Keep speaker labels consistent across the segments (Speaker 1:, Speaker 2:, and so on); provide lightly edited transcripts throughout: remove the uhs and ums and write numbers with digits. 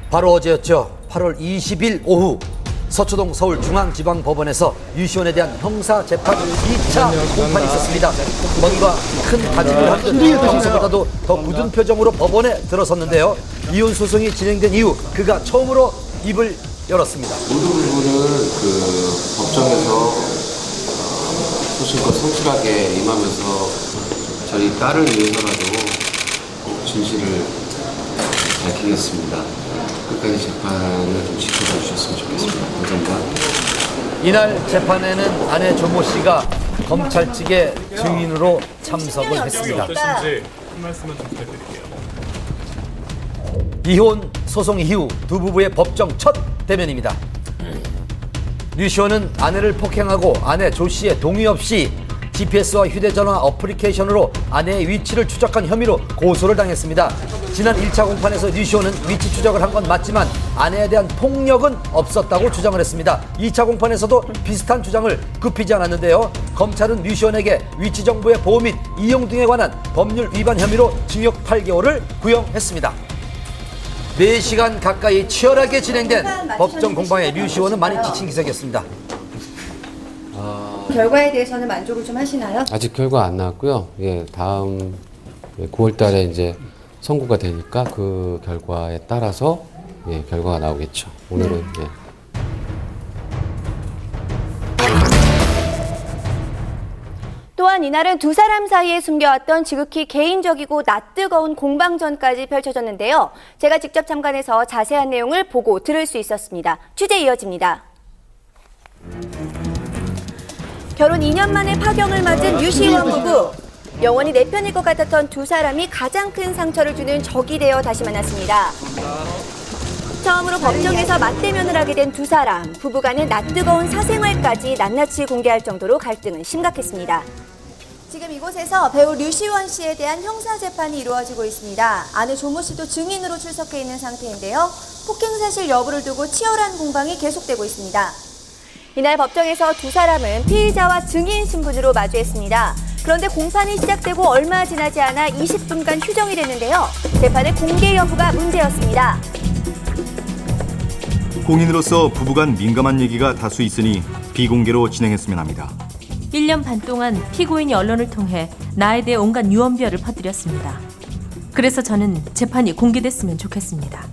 Speaker 1: 바로 어제였죠. 8월 20일 오후 서초동 서울중앙지방법원에서 유시원에 대한 형사재판 2차 공판이 있었습니다. 뭔가 큰 다짐을 한 듯 평소보다도 더 굳은 표정으로 법원에 들어섰는데요. 이혼 소송이 진행된 이후 그가 처음으로 입을 열었습니다.
Speaker 2: 모든 부분을 법정에서 소신껏 성실하게 임하면서 저희 딸을 위해서라도 꼭 진실을 밝히겠습니다. 끝까지 재판을 좀 지켜봐 주셨으면 좋겠습니다. 감사합니다.
Speaker 1: 이날 재판에는 아내 조모 씨가 검찰 측의 증인으로 참석을 했습니다.
Speaker 3: 어떠신지 한 말씀만 좀 부탁드릴게요.
Speaker 1: 이혼 소송 이후 두 부부의 법정 첫 대면입니다. 류 시원은 아내를 폭행하고 아내 조 씨의 동의 없이 GPS와 휴대전화 어플리케이션으로 아내의 위치를 추적한 혐의로 고소를 당했습니다. 지난 1차 공판에서 류 시원은 위치 추적을 한 건 맞지만 아내에 대한 폭력은 없었다고 주장을 했습니다. 2차 공판에서도 비슷한 주장을 굽히지 않았는데요. 검찰은 류 시원에게 위치 정보의 보호 및 이용 등에 관한 법률 위반 혐의로 징역 8개월을 구형했습니다. 4시간 가까이 치열하게 진행된 법정 공방에 류 시원은 많이 지친 기색이었습니다.
Speaker 4: 결과에 대해서는 만족을 좀 하시나요?
Speaker 2: 아직 결과 안 나왔고요. 예, 다음 9월 달에 이제 선고가 되니까 그 결과에 따라서 예, 결과가 나오겠죠. 오늘은 예.
Speaker 4: 또한 이날은 두 사람 사이에 숨겨왔던 지극히 개인적이고 낯뜨거운 공방전까지 펼쳐졌는데요. 제가 직접 참관해서 자세한 내용을 보고 들을 수 있었습니다. 취재 이어집니다. 결혼 2년 만에 파경을 맞은 유시원 부부. 영원히 내 편일 것 같았던 두 사람이 가장 큰 상처를 주는 적이 되어 다시 만났습니다. 처음으로 법정에서 맞대면을 하게 된 두 사람. 부부간의 낯뜨거운 사생활까지 낱낱이 공개할 정도로 갈등은 심각했습니다. 지금 이곳에서 배우 류시원 씨에 대한 형사재판이 이루어지고 있습니다. 아내 조모 씨도 증인으로 출석해 있는 상태인데요. 폭행 사실 여부를 두고 치열한 공방이 계속되고 있습니다. 이날 법정에서 두 사람은 피의자와 증인 신분으로 마주했습니다. 그런데 공판이 시작되고 얼마 지나지 않아 20분간 휴정이 됐는데요. 재판의 공개 여부가 문제였습니다.
Speaker 5: 공인으로서 부부간 민감한 얘기가 다수 있으니 비공개로 진행했으면 합니다.
Speaker 6: 1년 반 동안 피고인이 언론을 통해 나에 대해 온갖 유언비어를 퍼뜨렸습니다. 그래서 저는 재판이 공개됐으면 좋겠습니다.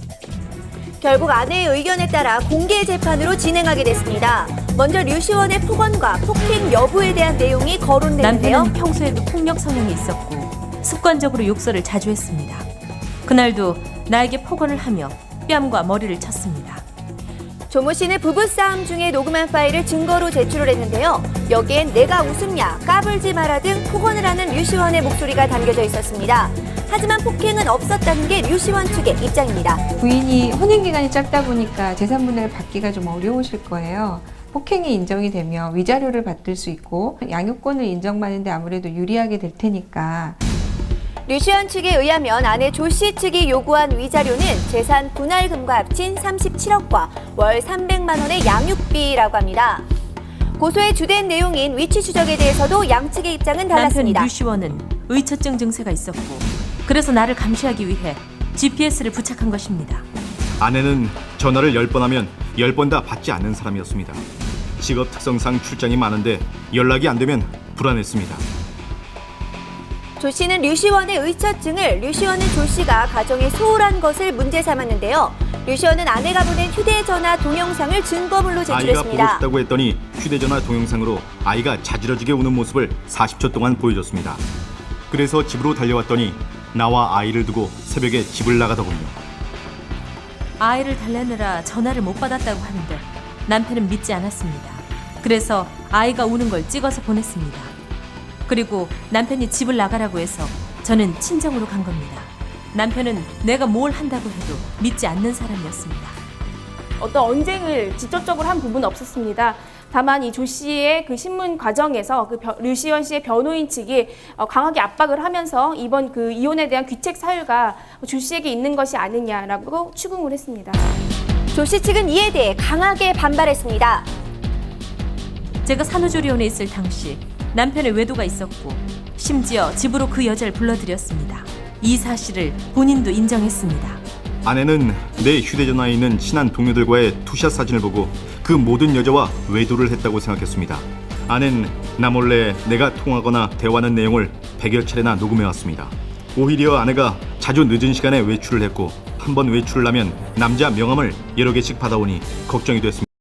Speaker 4: 결국 아내의 의견에 따라 공개 재판으로 진행하게 됐습니다. 먼저 류시원의 폭언과 폭행 여부에 대한 내용이 거론되는데요.
Speaker 6: 남편은 평소에도 폭력 성향이 있었고 습관적으로 욕설을 자주 했습니다. 그날도 나에게 폭언을 하며 뺨과 머리를 쳤습니다.
Speaker 4: 조모 씨는 부부싸움 중에 녹음한 파일을 증거로 제출을 했는데요. 여기엔 내가 웃음냐, 까불지 마라 등 폭언을 하는 류시원의 목소리가 담겨져 있었습니다. 하지만 폭행은 없었다는 게 류시원 측의 입장입니다.
Speaker 7: 부인이 혼인기간이 짧다 보니까 재산분할 받기가 좀 어려우실 거예요. 폭행이 인정이 되면 위자료를 받을 수 있고 양육권을 인정받는데 아무래도 유리하게 될 테니까.
Speaker 4: 류시원 측에 의하면 아내 조 씨 측이 요구한 위자료는 재산 분할금과 합친 37억과 월 300만 원의 양육비라고 합니다. 고소의 주된 내용인 위치 추적에 대해서도 양측의 입장은 달랐습니다.
Speaker 6: 남편 류시원은 의처증 증세가 있었고 그래서 나를 감시하기 위해 GPS를 부착한 것입니다.
Speaker 5: 아내는 전화를 10번 하면 10번 다 받지 않는 사람이었습니다. 직업 특성상 출장이 많은데 연락이 안 되면 불안했습니다.
Speaker 4: 조 씨는 류시원의 의처증을 류시원은 조 씨가 가정에 소홀한 것을 문제 삼았는데요. 류시원은 아내가 보낸 휴대전화 동영상을 증거물로
Speaker 5: 아이가 보고
Speaker 4: 제출했습니다.
Speaker 5: 싶다고 했더니 휴대전화 동영상으로 아이가 자지러지게 우는 모습을 40초 동안 보여줬습니다. 그래서 집으로 달려왔더니 나와 아이를 두고 새벽에 집을 나가더군요.
Speaker 6: 아이를 달래느라 전화를 못 받았다고 하는데 남편은 믿지 않았습니다. 그래서 아이가 우는 걸 찍어서 보냈습니다. 그리고 남편이 집을 나가라고 해서 저는 친정으로 간 겁니다. 남편은 내가 뭘 한다고 해도 믿지 않는 사람이었습니다.
Speaker 8: 어떤 언쟁을 직접적으로 한 부분은 없었습니다. 다만 이 조 씨의 그 신문 과정에서 류시원 씨의 변호인 측이 강하게 압박을 하면서 이번 그 이혼에 대한 귀책 사유가 조 씨에게 있는 것이 아니냐라고 추궁을 했습니다.
Speaker 4: 조 씨 측은 이에 대해 강하게 반발했습니다.
Speaker 6: 제가 산후조리원에 있을 당시 남편의 외도가 있었고 심지어 집으로 그 여자를 불러들였습니다. 이 사실을 본인도 인정했습니다.
Speaker 5: 아내는 내 휴대전화에 있는 친한 동료들과의 투샷 사진을 보고 그 모든 여자와 외도를 했다고 생각했습니다. 아내는 나 몰래 내가 통화하거나 대화하는 내용을 100여 차례나 녹음해왔습니다. 오히려 아내가 자주 늦은 시간에 외출을 했고 한 번 외출을 하면 남자 명함을 여러 개씩 받아오니 걱정이 됐습니다.